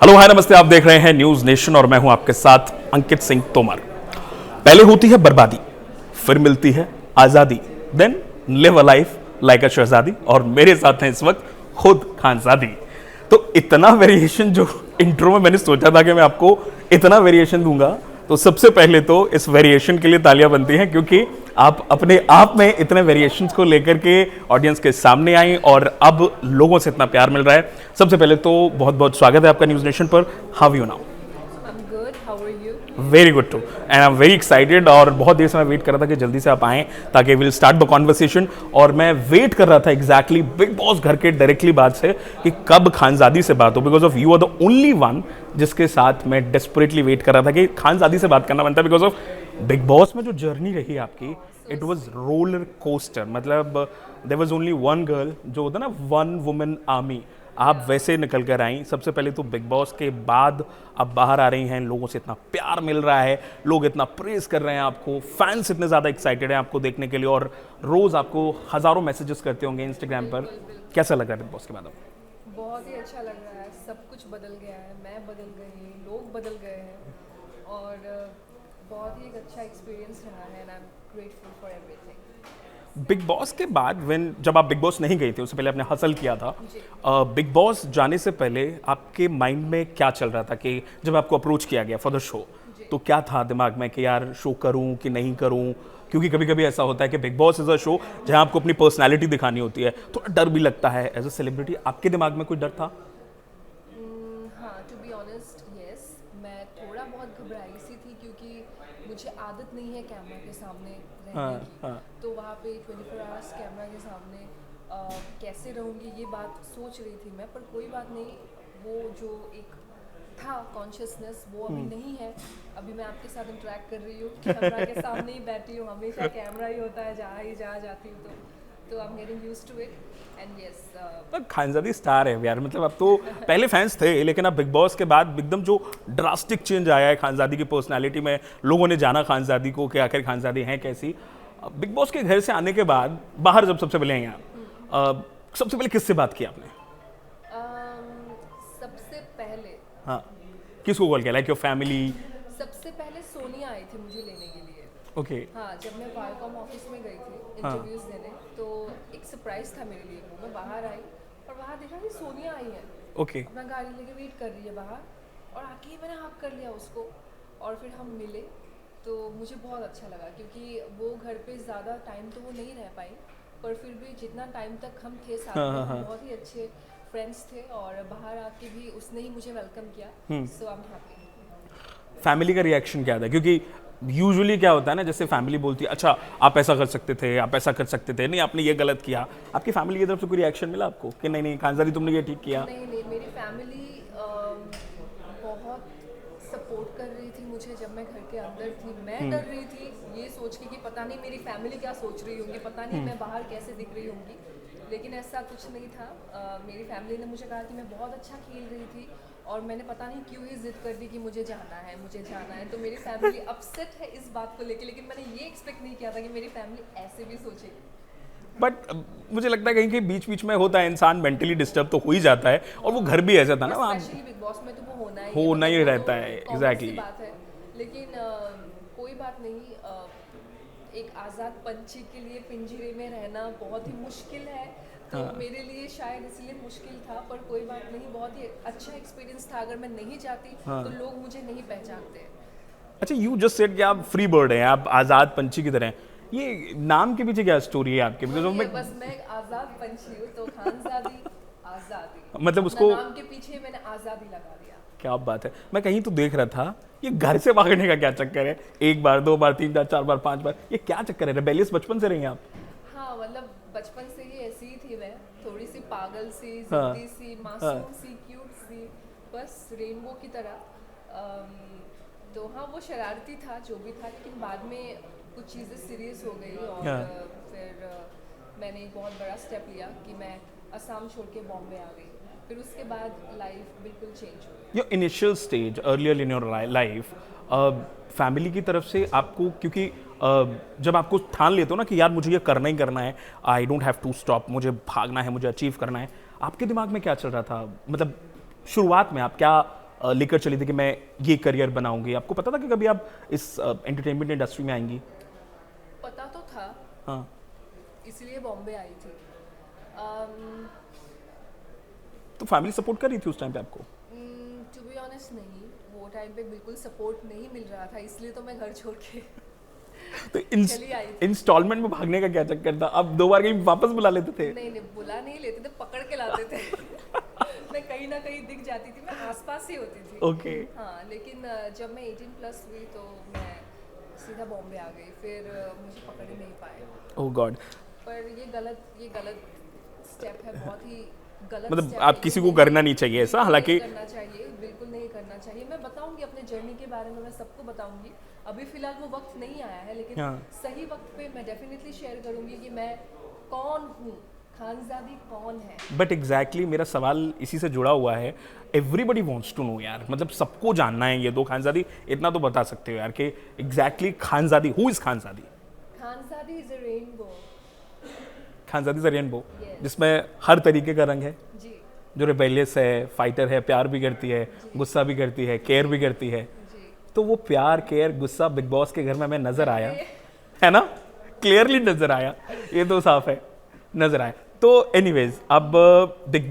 Hello hi नमस्ते, आप देख रहे हैं न्यूज नेशन और मैं हूं आपके साथ अंकित सिंह तोमर। पहले होती है बर्बादी, फिर मिलती है आजादी, then live a life like a शहजादी। और मेरे साथ हैं इस वक्त खुद खानजादी। तो इतना वेरिएशन जो इंट्रो में मैंने सोचा था कि मैं आपको इतना वेरिएशन दूंगा, तो सबसे पहले तो इस वेरिएशन के लिए तालियां बनती हैं, क्योंकि आप अपने आप में इतने वेरिएशंस को लेकर के ऑडियंस के सामने आई और अब लोगों से इतना प्यार मिल रहा है। सबसे पहले तो बहुत बहुत स्वागत है आपका न्यूज नेशन पर। How you now? I'm good. How are you? Very good too and I am very excited. और बहुत देर से मैं वेट कर रहा था कि जल्दी से आप आएँ ताकि विल स्टार्ट द कॉन्वर्सेशन। और मैं वेट कर रहा था एग्जैक्टली बिग बॉस घर के डायरेक्टली बात से कि कब खानजादी से बात हो, because of you are the only one जिसके साथ मैं डेस्परेटली वेट कर रहा था कि खानजादी से बात करना बनता है। बिकॉज ऑफ बिग बॉस में जो जर्नी रही आपकी, इट वॉज रोलर कोस्टर। मतलब there was only one girl, जो होता है ना वन वुमेन आर्मी, आप वैसे निकल कर आई। सबसे पहले तो बिग बॉस के बाद अब बाहर आ रही हैं, लोगों से इतना प्यार मिल रहा है, लोग इतना प्रेज कर रहे हैं आपको, फैंस इतने ज़्यादा एक्साइटेड हैं आपको देखने के लिए और रोज़ आपको हज़ारों मैसेजेस करते होंगे इंस्टाग्राम पर। कैसा लगा बिग बॉस के बाद अब? बहुत ही अच्छा लग रहा है। सब कुछ बदल गया है, मैं बदल गई, लोग बदल गए हैं और बहुत ही एक अच्छा एक्सपीरियंस रहा है and I am grateful for everything. Big boss के बाद जब आप बिग बॉस नहीं गई थी, उससे पहले आपने हसल किया था। जी। बिग बॉस जाने से पहले आपके माइंड में क्या चल रहा था कि जब आपको अप्रोच किया गया फॉर द शो, तो क्या था दिमाग में कि यार शो करूं कि नहीं करूं? क्योंकि कभी कभी ऐसा होता है कि big boss is a show जहां आपको अपनी पर्सनैलिटी दिखानी होती है, तो डर भी लगता है एज अ सेलिब्रिटी। आपके दिमाग में कोई डर था? हाँ, टू बी ऑनेस्ट यस, मैं थोड़ा बहुत घबराई सी थी क्योंकि मुझे आदत नहीं है कैमरा के सामने रहने की। हाँ। तो वहाँ पे 24 आवर्स कैमरा के सामने कैसे रहूँगी ये बात सोच रही थी मैं, पर कोई बात नहीं। वो जो एक था कॉन्शियसनेस वो अभी नहीं है। अभी मैं आपके साथ इंटरेक्ट कर रही हूँ, कैमरा के सामने ही बैठी हूँ, हमेशा कैमरा ही होता है जहाँ जाती हूँ। तो I am getting used to it and yes. तो खानजादी स्टार है यार। मतलब अब तो पहले फैंस थे, लेकिन अब बिग बॉस के बाद एकदम जो ड्रास्टिक चेंज आया है खानजादी की पर्सनालिटी में, लोगों ने जाना खानजादी को कि आखिर खानजादी हैं कैसी। बिग बॉस के घर से आने के बाद बाहर जब सबसे पहले आई आप, सबसे पहले किससे बात की आपने? सबसे पहले हाँ, किसको कॉल किया? Like your family? सबसे पहले सोनिया आई थी मुझे लेने के लिए। ओके। हाँ, जब मैं वायकॉम ऑफिस में गई थी हाँ। इंटरव्यूज देने, तो एक सरप्राइज था मेरे लिए। वो मैं बाहर आई और वहाँ देखा कि सोनिया आई है, ओके। अपना गाड़ी लेके वेट कर रही है बाहर, और आके ही मैंने हक कर लिया उसको और फिर हम मिले। तो मुझे बहुत अच्छा लगा क्योंकि वो घर पे ज़्यादा टाइम तो वो नहीं रह पाई, पर फिर भी जितना टाइम तक हम थे साथ में, हम बहुत ही अच्छे फ्रेंड्स थे और बाहर आके भी उसने ही मुझे वेलकम किया। सो आई एम हैप्पी। फैमिली का रिएक्शन क्या था? क्योंकि यूजुअली क्या होता है ना, जैसे फैमिली बोलती है अच्छा आप ऐसा कर सकते थे, आप ऐसा कर सकते थे, नहीं आपने ये गलत किया। आपकी फैमिली की तरफ से कोई रिएक्शन मिला आपको कि नहीं नहीं खानजादी तुमने ये ठीक किया? नहीं, मेरी फैमिली बहुत सपोर्ट कर रही थी मुझे जब मैं घर के अंदर थी। मैं डर रही थी ये सोच के कि पता नहीं मेरी फैमिली क्या सोच रही होंगी, पता नहीं मैं बाहर कैसे दिख रही होंगी, लेकिन ऐसा कुछ नहीं था। मेरी फैमिली ने मुझे कहा कि मैं बहुत अच्छा खेल रही थी और मैंने पता नहीं क्यों ही जिद कर दी कि मुझे जाना है। तो मेरी फैमिली अपसेट है इस बात को लेके, लेकिन मैंने ये एक्सपेक्ट नहीं किया था कि मेरी फैमिली ऐसे भी सोचेगी। बट मुझे लगता है कहीं कि बीच बीच में होता है, इंसान मेंटली डिस्टर्ब तो हो ही जाता है, और वो घर भी ऐसा था ना वहाँ। स्पेशली बिग बॉस में तो वो होना ही होना ही वो तो रहता है, common सी exactly। बात है। लेकिन कोई बात नहीं। एक आज़ाद पंछी के लिए पिंजरे में रहना बहुत ही मुश्किल है, तो मेरे लिए शायद इसलिए मुश्किल था, पर कोई बात नहीं, बहुत ही अच्छा एक्सपीरियंस था। अगर मैं नहीं जाती तो लोग मुझे नहीं पहचानते। अच्छा, यू जस्ट सेड कि आप फ्री बर्ड हैं, आप आज़ाद पंछी की तरह हैं। ये नाम के पीछे क्या स्टोरी है आपके? बिकॉज ये बस मैं एक आज़ाद पंछी हूँ, तो खानजादी आज़ादी, मतलब अपना उसको नाम के पीछे मैंने आज़ादी लगा दिया। क्या बात है। मैं कहीं तो देख रहा था, ये घर से भागने का क्या चक्कर है? एक बार, दो बार, तीन बार, चार बार, पांच बार, ये क्या चक्कर है? रेबेलियस बचपन से रही हैं आप? हाँ, मतलब बचपन से ही ऐसी ही थी मैं, थोड़ी सी पागल सी, हाँ। जिद्दी सी, मासूम सी, क्यूट सी, बस रेनबो की तरह। तो हाँ, वो शरारती था जो भी था, लेकिन बाद में कुछ चीज़ें सीरियस हो गई और हाँ। फिर मैंने एक बहुत बड़ा स्टेप लिया कि मैं असम छोड़ के बॉम्बे आ गई। फिर उसके बाद लाइफ बिल्कुल चेंज हो गई। Your initial stage earlier in your life, family की तरफ से आपको, क्योंकि जब आपको ठान लेते हो ना कि यार मुझे ये करना ही करना है, I don't have to stop, मुझे भागना है, मुझे अचीव करना है, आपके दिमाग में क्या चल रहा था? मतलब शुरुआत में आप क्या लेकर चली थी कि मैं ये करियर बनाऊंगी? आपको पता था कि कभी आप इस एंटरटेनमेंट इंडस्ट्री में आएंगी? पता तो था, हाँ। इसलिए बॉम्बे आई थी। तो फैमिली सपोर्ट कर रही थी उस टाइम पे आपको? टू बी ऑनेस्ट नहीं, वो टाइम पे बिल्कुल सपोर्ट नहीं मिल रहा था, इसलिए तो मैं घर छोड़ के तो चली आई थी। इंस्टॉलमेंट में भागने का क्या चक्कर था? अब 2 बार कहीं वापस बुला लेते थे? नहीं नहीं, बुला नहीं लेते थे, पकड़ के लाते थे। मैं कहीं ना कहीं दिख जाती थी, मैं आसपास ही होती थी। ओके। हाँ, लेकिन जब मैं 18 प्लस हुई तो मैं सीधा बॉम्बे आ गई, फिर मुझे पकड़ ही नहीं पाए। ओह गॉड। पर ये गलत स्टेप है, बहुत ही गलत मतलब step आप है, किसी ये को नहीं- करना नहीं चाहिए ऐसा, बिल्कुल हालांकि नहीं करना चाहिए, बिल्कुल नहीं करना चाहिए। मैं बताऊंगी अपने जर्नी के बारे में, मैं सबको बताऊंगी। अभी फिलहाल वो वक्त नहीं आया है, लेकिन हाँ। सही वक्त पे मैं डेफिनेटली शेयर करूंगी कि मैं कौन हूँ, खानजादी कौन है। बट एग्जैक्टली मेरा सवाल इसी से जुड़ा हुआ है। एवरीबडी वॉन्ट्स टू नो यार, मतलब सबको जानना है ये 2 खानजादी। इतना तो बता सकते हो यार कि exactly Khanzaadi, who is Khanzaadi? Khanzaadi is a rainbow. Khanzaadi is rainbow, Yes. जिसमें हर तरीके का रंग है, जी जो रिबेलियस है, फाइटर है, प्यार भी करती है, गुस्सा भी करती है, केयर भी करती है। जी। तो वो प्यार, केयर, गुस्सा बिग बॉस के घर में हमें नजर आया है ना? क्लियरली नजर आया, ये तो साफ है, नजर आया। तो एनीवेज, अब बिग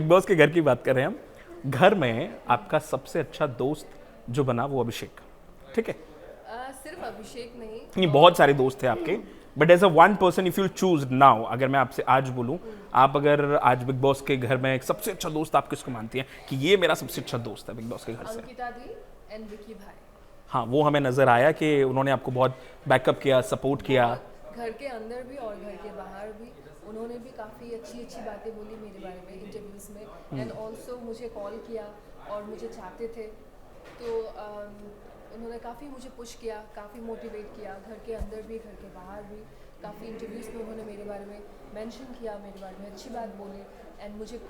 बॉस के घर की बात कर रहे हैं हम। घर में आपका सबसे अच्छा दोस्त जो बना वो अभिषेक, ठीक है? सिर्फ अभिषेक नहीं, नहीं, बहुत सारे दोस्त थे आपके, but as a one person if you choose now, अगर मैं आपसे आज बोलूं, आप अगर आज बिग बॉस के घर में एक सबसे अच्छा दोस्त आप किसको मानती हैं कि ये मेरा सबसे अच्छा दोस्त है बिग बॉस के घर से? अंकिता दी एंड विकी भाई। हाँ, वो हमें नजर आया कि उन्होंने आपको बहुत बैकअप किया, सपोर्ट किया। घर के अंदर भी और घर के बाहर भी उन्होंने भी काफ़ी अच्छी बातें बोली मेरे बारे में इंटरव्यूज़ में, एंड ऑल्सो मुझे कॉल किया और मुझे चाहते थे, तो उन्होंने काफ़ी मुझे पुश किया, काफ़ी मोटिवेट किया। घर के अंदर भी घर के बाहर भी काफ़ी इंटरव्यूज़ में उन्होंने मेरे बारे में मेंशन किया, मेरे बारे में अच्छी बात बोली, एंड मुझे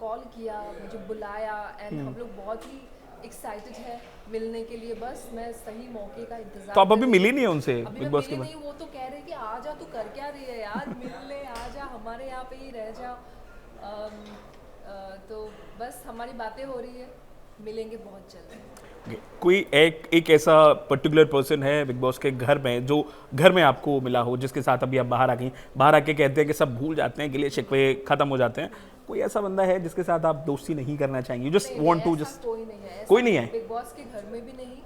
कॉल किया, मुझे बुलाया, एंड हम लोग बहुत ही एक्साइटेड है मिलने के लिए। बस मैं सही मौके का इंतजार तो आप अभी कर रही मिली हूँ। नहीं है उनसे अभी बिग मैं बॉस के मिली बाद? नहीं, वो तो कह रहे कि आ जा, तू कर क्या रही है यार, मिल ले, आ जा हमारे यहाँ पे ही रह जा। तो बस हमारी बातें हो रही है, मिलेंगे बहुत जल्द। कोई एक ऐसा पर्टिकुलर पर्सन है बिग बॉस के घर में जो घर में आपको मिला हो, जिसके साथ अभी आप बाहर आ गई, बाहर आके कहते हैं कि सब भूल जाते हैं, गिले शिकवे खत्म हो जाते हैं? कोई ऐसा बंदा है जिसके साथ आप दोस्ती नहीं करना चाहेंगे, जस्ट नहीं, वांट टू ऐसा जस्ट? कोई नहीं है, ऐसा कोई नहीं है? बिग बॉस के घर में भी नहीं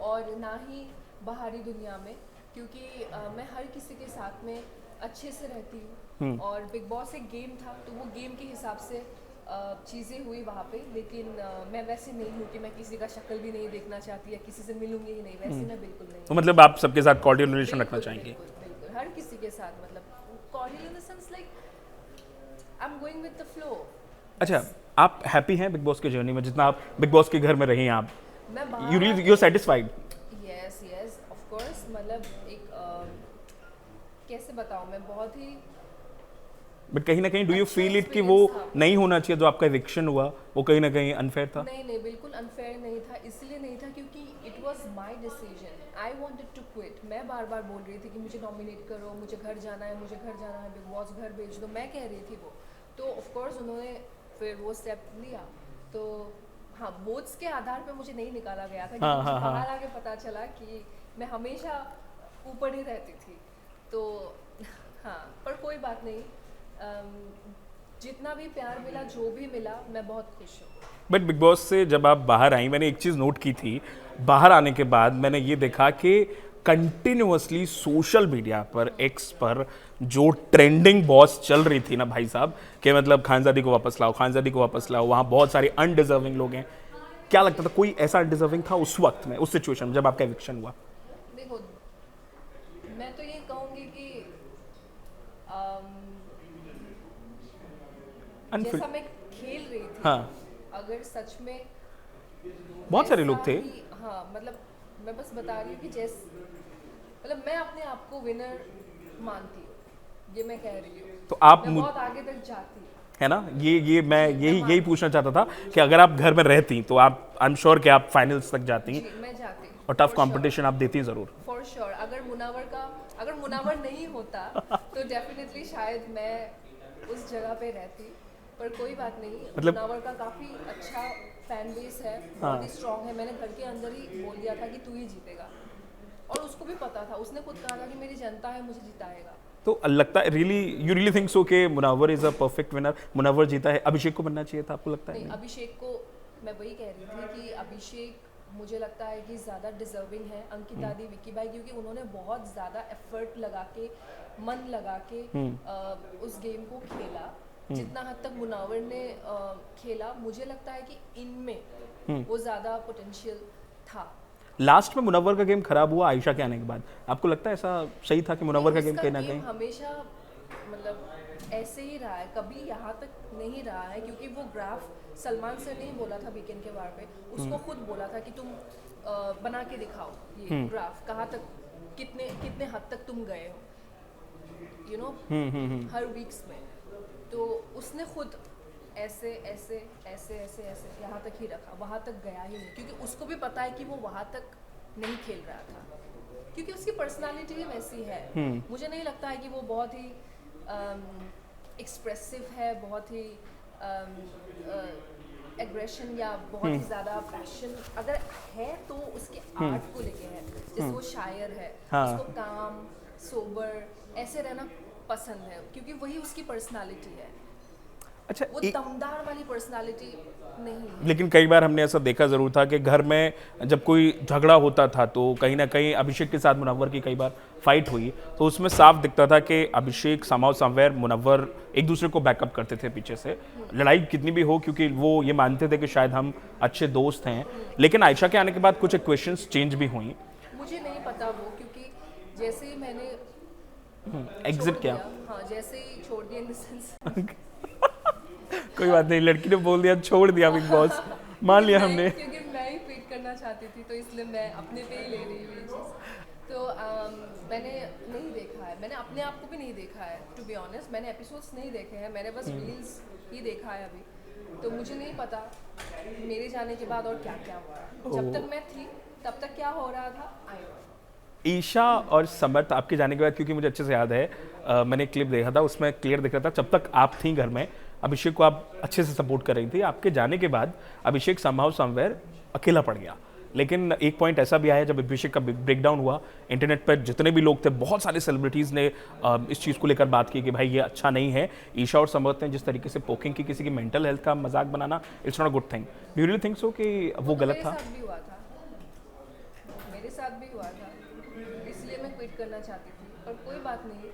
और ना ही बाहरी दुनिया में, क्योंकि मैं हर किसी के साथ में अच्छे से रहती हूँ, और बिग बॉस एक गेम था, तो वो गेम के हिसाब से चीज़ें हुई वहाँ पे। लेकिन मैं वैसे नहीं हूँ कि मैं किसी का शक्ल भी नहीं देखना चाहती या किसी से मिलूंगी ही नहीं, वैसे मैं बिल्कुल नहीं। तो मतलब आप सबके साथ कॉर्डियल रिलेशन रखना बिल्कुल, चाहेंगे? बिल्कुल, बिल्कुल, हर किसी के साथ, मतलब cordial in the sense like I am going with the flow. अच्छा, आप हैप्पी हैं बिग बॉस की जर्नी में, जितना आप बिग बॉस के घर में रही हैं आप? मैं you satisfied? Yes yes of course, मतलब एक कैसे बताऊँ मैं, बहुत ही बट कहीं ना कहीं डू यू अच्छा फील इट कि वो experience था। नहीं होना चाहिए जो आपका एविक्शन हुआ, वो कहीं ना कहीं अनफेयर था? नहीं नहीं, बिल्कुल अनफेयर नहीं था, इसलिए नहीं था क्योंकि it was my decision, I wanted to quit. मैं बार बार बोल रही थी कि मुझे नॉमिनेट करो, मुझे घर जाना है, मुझे घर जाना है, बिग बॉस घर भेज दो, मैं कह रही थी वो। तो ऑफ कोर्स उन्होंने फिर वो स्टेप लिया। तो हाँ, वोट्स के आधार पे मुझे नहीं निकाला गया था, हाँ, मुझे हाँ, हाँ। बाहर आके पता चला कि मैं हमेशा ऊपर ही रहती थी। तो हाँ, पर कोई बात नहीं, जितना भी प्यार मिला, जो भी मिला, मैं बहुत खुश हूँ। बट बिग बॉस से जब आप बाहर आई, मैंने एक चीज़ नोट की थी, बाहर आने के बाद मैंने ये देखा कि कंटिन्यूअसली सोशल मीडिया पर, एक्स पर जो ट्रेंडिंग बॉस चल रही थी ना भाई साहब, कि मतलब खानजादी को वापस लाओ, खानजादी को वापस लाओ, वहाँ बहुत सारे अनडिजर्विंग लोग हैं। क्या लगता था कोई ऐसा अनडिजर्विंग था उस वक्त में, उस सिचुएशन में जब आपका एविक्शन हुआ? देखो, मैं तो ये कहूँगी कि जैसा मैं खेल रही थी, हाँ, अगर सच में बहुत सारे ऐसा लोग थे। ही- हाँ, मतलब मैं बस बता रही हूँ कि मतलब मैं अपने आप को विनर मानती हूँ, ये मैं कह रही हूँ। तो आप मैं बहुत आगे तक जाती हूँ, है ना, ये मैं यही पूछना चाहता था कि अगर आप घर में रहती तो आप, आई एम श्योर कि आप फाइनल्स तक जाती जी, मैं जाती हूँ, और टफ कंपटीशन आप देती ज़रूर। For sure. अगर मुनावर नहीं होता तो डेफिनेटली शायद मैं उस जगह पे रहती, पर कोई बात नहीं, मतलब- मुनावर का काफ़ी अच्छा फैन बेस है, बहुत ही स्ट्रॉन्ग है। मैंने घर के अंदर ही बोल दिया था कि तू ही जीतेगा, और उसको भी पता था, उसने खुद कहा था कि मेरी जनता है, मुझे जिताएगा। तो लगता है really you really think so कि Munawar is a perfect winner, Munawar जीता है, अभिषेक को बनना चाहिए था, आपको लगता है? नहीं, अभिषेक को मैं वही कह रही थी कि अभिषेक मुझे लगता है कि ज़्यादा डिजर्विंग है अंकिता दी, विक्की भाई, क्योंकि उन्होंने बहुत ज़्यादा एफर्ट लगा के, मन लगा के उस गेम को खेला। जितना हद तक मुनावर ने खेला, मुझे लगता है कि इनमें वो ज़्यादा पोटेंशियल था। लास्ट में मुनव्वर का गेम खराब हुआ आयशा के आने के बाद, आपको लगता है ऐसा सही था कि मुनव्वर का गेम उसका कहीं ना गेम कहीं? हमेशा मतलब ऐसे ही रहा है, कभी यहाँ तक नहीं रहा है, क्योंकि वो ग्राफ सलमान सर ने ही बोला था वीकेंड के वार पे, उसको खुद बोला था कि तुम बना के दिखाओ ये ग्राफ, कहाँ तक कितने कितने हद तक तुम गए हो, यू नो, हर वीक्स में। तो उसने खुद ऐसे ऐसे ऐसे ऐसे ऐसे यहाँ तक ही रखा, वहाँ तक गया ही नहीं, क्योंकि उसको भी पता है कि वो वहाँ तक नहीं खेल रहा था, क्योंकि उसकी पर्सनालिटी वैसी है। मुझे नहीं लगता है कि वो बहुत ही एक्सप्रेसिव है, बहुत ही एग्रेशन या बहुत ही ज़्यादा पैशन अगर है तो उसके आर्ट को लेके है। जैसे वो शायर है, उसको काम सोबर ऐसे रहना पसंद है, क्योंकि वही उसकी पर्सनालिटी है। अच्छा, वो दमदार वाली पर्सनालिटी नहीं है। लेकिन कई बार हमने ऐसा देखा ज़रूर था कि घर में जब कोई झगड़ा होता था तो कहीं ना कहीं अभिषेक के साथ मुनव्वर की कई बार फाइट हुई, तो उसमें साफ दिखता था कि अभिषेक समहाउ समवेयर मुनव्वर एक दूसरे को बैकअप करते थे पीछे से, लड़ाई कितनी भी हो, क्योंकि वो ये मानते थे कि शायद हम अच्छे दोस्त हैं। लेकिन आयशा के आने के बाद कुछ क्वेश्चंस चेंज भी हुई। मुझे नहीं पता वो, क्योंकि जैसे ही मैंने एग्जिट किया, हाँ जैसे ही छोड़ दिया इन द सेंस कोई बात नहीं, लड़की ने बोल दिया छोड़ दिया बिग बॉस, मान लिया हमने। क्योंकि मैं ही ट्वीट करना चाहती थी, तो इसलिए मैं अपने पे ही ले रही हूँ ये चीज़। तो मैंने नहीं देखा है, मैंने अपने आप को भी नहीं देखा है, टू बी ऑनेस्ट। मैंने एपिसोड्स नहीं देखे हैं, मैंने बस रील्स ही देखा है अभी, तो मुझे नहीं पता मेरे जाने के बाद और क्या क्या हुआ। जब तक मैं थी तब तक क्या हो रहा था, आई नो। ईशा और समर्थ आपके जाने के बाद, क्योंकि मुझे अच्छे से याद है, मैंने एक क्लिप देखा था, उसमें क्लियर दिख रहा था जब तक आप थी घर में अभिषेक को आप अच्छे से सपोर्ट कर रही थी, आपके जाने के बाद अभिषेक समहाउ समवेयर अकेला पड़ गया। लेकिन एक पॉइंट ऐसा भी आया जब अभिषेक का ब्रेकडाउन हुआ, इंटरनेट पर जितने भी लोग थे, बहुत सारे सेलिब्रिटीज़ ने इस चीज़ को लेकर बात की कि भाई ये अच्छा नहीं है। ईशा और समर्थ ने जिस तरीके से पोकिंग की, किसी की मेंटल हेल्थ का मजाक बनाना, it's not a good thing. Do you really think so कि वो गलत था? मेरे साथ भी हुआ था, इसलिए मैं क्विट करना चाहती थी, पर कोई बात नहीं,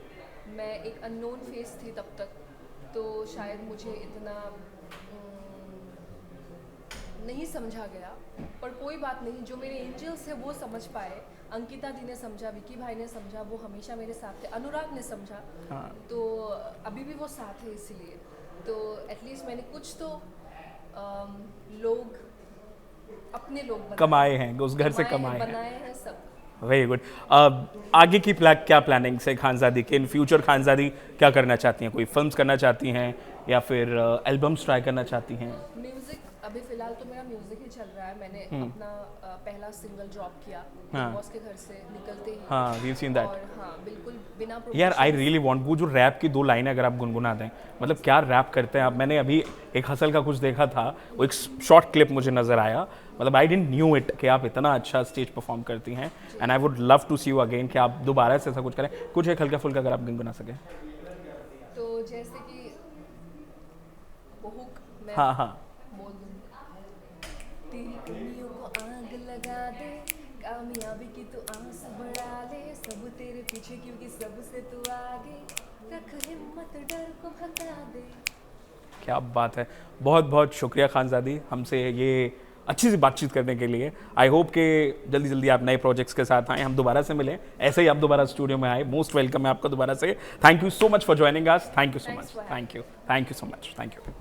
मैं एक अननोन फेस थी तब तक, तो शायद मुझे इतना नहीं समझा गया, पर कोई बात नहीं, जो मेरे एंजल्स है वो समझ पाए। अंकिता दी ने समझा, विकी भाई ने समझा, वो हमेशा मेरे साथ थे, अनुराग ने समझा, तो अभी भी वो साथ है, इसीलिए तो एटलीस्ट मैंने कुछ तो लोग अपने लोग कमाए हैं, उस घर से कमाए हैं, बनाए हैं सब। Very good. आगे की क्या प्लानिंग्स है खानजादी के? इन फ्यूचर खानजादी क्या करना चाहती हैं? कोई फिल्म्स करना चाहती हैं या फिर एल्बम्स ट्राई करना चाहती हैं? म्यूजिक अभी फिलहाल तो मेरा म्यूजिक ही चल रहा है। मैंने अपना पहला सिंगल ड्रॉप किया बिग बॉस के घर से निकलते ही। हाँ, वी सीन दैट। और हाँ, बिल्कुल बिना यार आई रियली वांट, वो जो रैप की 2 लाइनें अगर आप गुनगुना दें, मतलब क्या रैप करते हैं आप। मैंने अभी एक हसल का कुछ देखा था, वो एक शॉर्ट क्लिप मुझे नज़र आया, मतलब आई डिडंट न्यू इट कि आप इतना अच्छा स्टेज परफॉर्म करती हैं, and I would love to see you again कि आप दोबारा से ऐसा कुछ करें, कुछ एक हल्का फुल्का अगर आप गुनगुना सकें। तो जैसे कि वो हुक मैं हाँ बोल दूँ, तेरी कमियों को आग लगा दे, कामयाबी की तू आस बढ़ा ले, सब तेरे पीछे क्योंकि सबसे तू आगे, रख हिम्मत डर को भगा दे। क्या बात है, बहुत बहुत शुक्रिया खानजादी हमसे ये अच्छी सी बातचीत करने के लिए। आई होप कि जल्दी जल्दी आप नए प्रोजेक्ट्स के साथ आएँ, हम दोबारा से मिलें, ऐसे ही आप दोबारा स्टूडियो में आए। मोस्ट वेलकम है आपका दोबारा से। Thank you so much for joining us. Thank you so much. Thank you so much. Thank you.